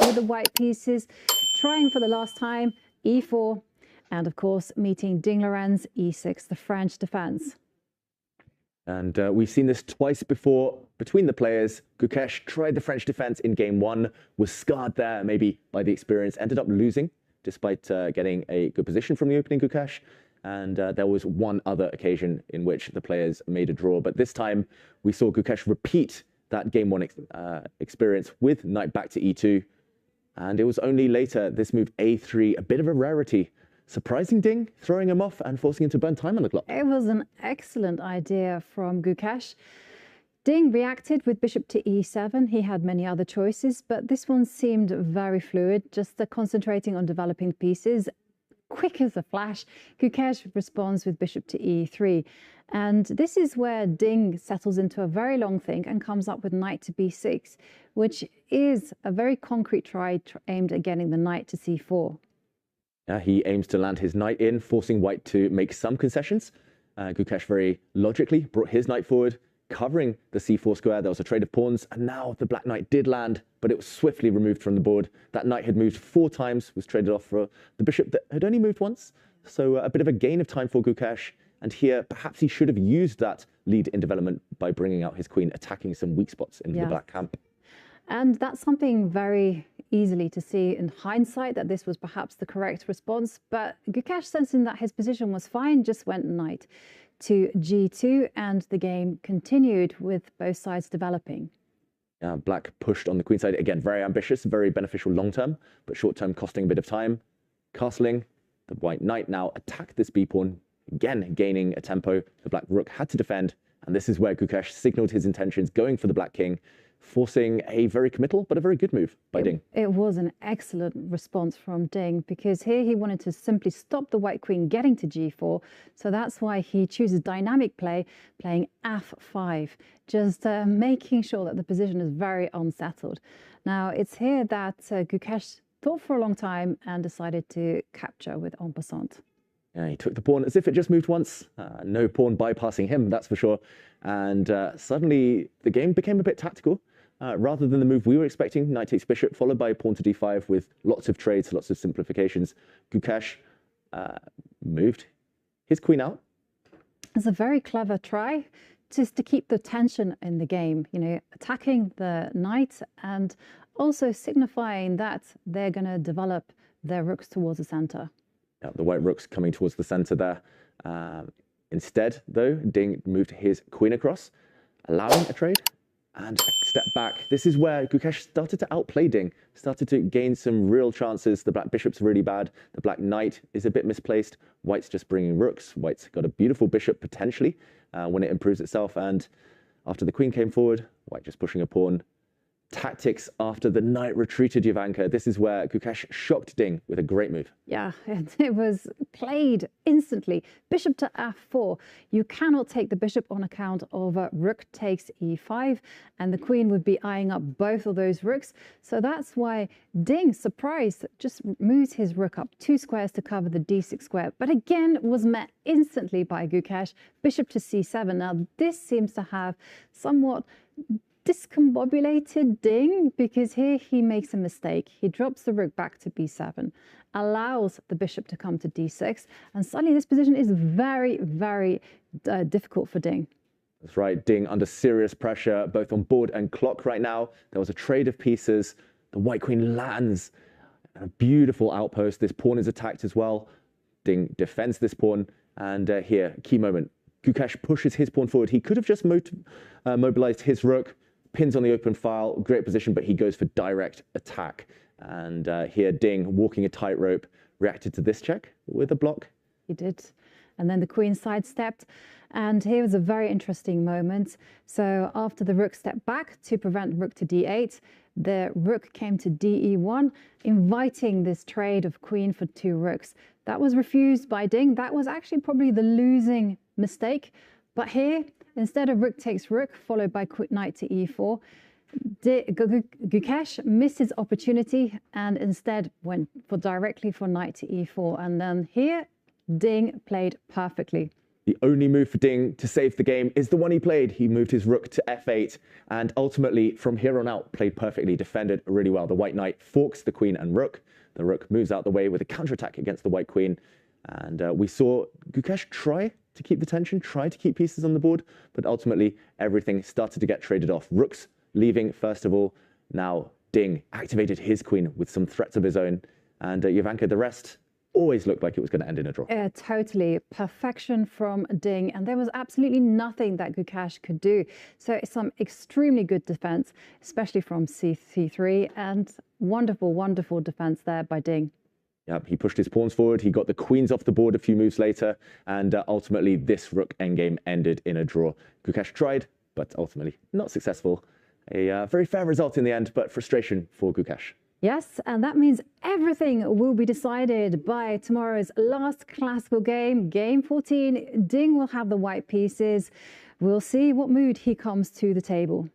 with the white pieces, trying for the last time, e4, and of course, meeting Ding Lorenz, e6, the French defense. And we've seen this twice before between the players. Gukesh tried the French defense in game one, was scarred there maybe by the experience, ended up losing despite getting a good position from the opening Gukesh. And there was one other occasion in which the players made a draw. But this time we saw Gukesh repeat that game one experience with knight back to e2. And it was only later this move a3, a bit of a rarity, surprising Ding, throwing him off and forcing him to burn time on the clock. It was an excellent idea from Gukesh. Ding reacted with bishop to e7. He had many other choices, but this one seemed very fluid, just concentrating on developing pieces. Quick as a flash, Gukesh responds with bishop to e3. And this is where Ding settles into a very long think and comes up with knight to b6, which is a very concrete try aimed at getting the knight to c4. He aims to land his knight in, forcing white to make some concessions. Gukesh very logically brought his knight forward, covering the c4 square. There was a trade of pawns, and now the black knight did land, but it was swiftly removed from the board. That knight had moved 4 times, was traded off for the bishop that had only moved once. So a bit of a gain of time for Gukesh. And here, perhaps he should have used that lead in development by bringing out his queen, attacking some weak spots in the black camp. And that's something very easily to see in hindsight, that this was perhaps the correct response. But Gukesh, sensing that his position was fine, just went knight to g2, and the game continued with both sides developing. Black pushed on the queen side. Again, very ambitious, very beneficial long-term, but short-term costing a bit of time. Castling, the white knight now attacked this b-pawn, again gaining a tempo. The black rook had to defend, and this is where Gukesh signaled his intentions, going for the black king, forcing a very committal but a very good move by Ding. It was an excellent response from Ding, because here he wanted to simply stop the white queen getting to g4. So that's why he chooses dynamic play, playing f5, just making sure that the position is very unsettled. Now, it's here that Gukesh thought for a long time and decided to capture with en passant. He took the pawn as if it just moved once. No pawn bypassing him, that's for sure. And suddenly the game became a bit tactical. Rather than the move we were expecting, knight takes bishop, followed by pawn to d5 with lots of trades, lots of simplifications, Gukesh moved his queen out. It's a very clever try just to keep the tension in the game, you know, attacking the knight and also signifying that they're going to develop their rooks towards the center. The white rook's coming towards the center there. Instead, though, Ding moved his queen across, allowing a trade and a step back. This is where Gukesh started to outplay Ding, started to gain some real chances. The black bishop's really bad. The black knight is a bit misplaced. White's just bringing rooks. White's got a beautiful bishop potentially when it improves itself. And after the queen came forward, white just pushing a pawn. Tactics after the knight retreated, Jovanka. This is where Gukesh shocked Ding with a great move. Yeah, it was played instantly. Bishop to f4. You cannot take the bishop on account of rook takes e5, and the queen would be eyeing up both of those rooks. So that's why Ding, surprised, just moves his rook up 2 squares to cover the d6 square, but again was met instantly by Gukesh. Bishop to c7. Now this seems to have somewhat discombobulated Ding, because here he makes a mistake. He drops the rook back to b7, allows the bishop to come to d6, and suddenly this position is very, very difficult for Ding. That's right, Ding under serious pressure, both on board and clock right now. There was a trade of pieces. The white queen lands at a beautiful outpost. This pawn is attacked as well. Ding defends this pawn, and here, key moment. Gukesh pushes his pawn forward. He could have just mobilized his rook, pins on the open file, great position, but he goes for direct attack. And here, Ding, walking a tightrope, reacted to this check with a block. He did. And then the queen sidestepped. And here was a very interesting moment. So after the rook stepped back to prevent rook to d8, the rook came to de1, inviting this trade of queen for 2 rooks. That was refused by Ding. That was actually probably the losing mistake. But here, instead of rook takes rook, followed by knight to e4, Gukesh missed his opportunity and instead went directly for knight to e4. And then here, Ding played perfectly. The only move for Ding to save the game is the one he played. He moved his rook to f8 and ultimately from here on out played perfectly, defended really well. The white knight forks the queen and rook. The rook moves out the way with a counterattack against the white queen. And we saw Gukesh try to keep the tension, try to keep pieces on the board, but ultimately everything started to get traded off. Rooks leaving first of all. Now Ding activated his queen with some threats of his own. And Jovanka, the rest always looked like it was going to end in a draw. Totally. Perfection from Ding. And there was absolutely nothing that Gukesh could do. So some extremely good defense, especially from C3, and wonderful, wonderful defense there by Ding. Yep, he pushed his pawns forward. He got the queens off the board a few moves later. And ultimately, this rook endgame ended in a draw. Gukesh tried, but ultimately not successful. A very fair result in the end, but frustration for Gukesh. Yes, and that means everything will be decided by tomorrow's last classical game, game 14. Ding will have the white pieces. We'll see what mood he comes to the table.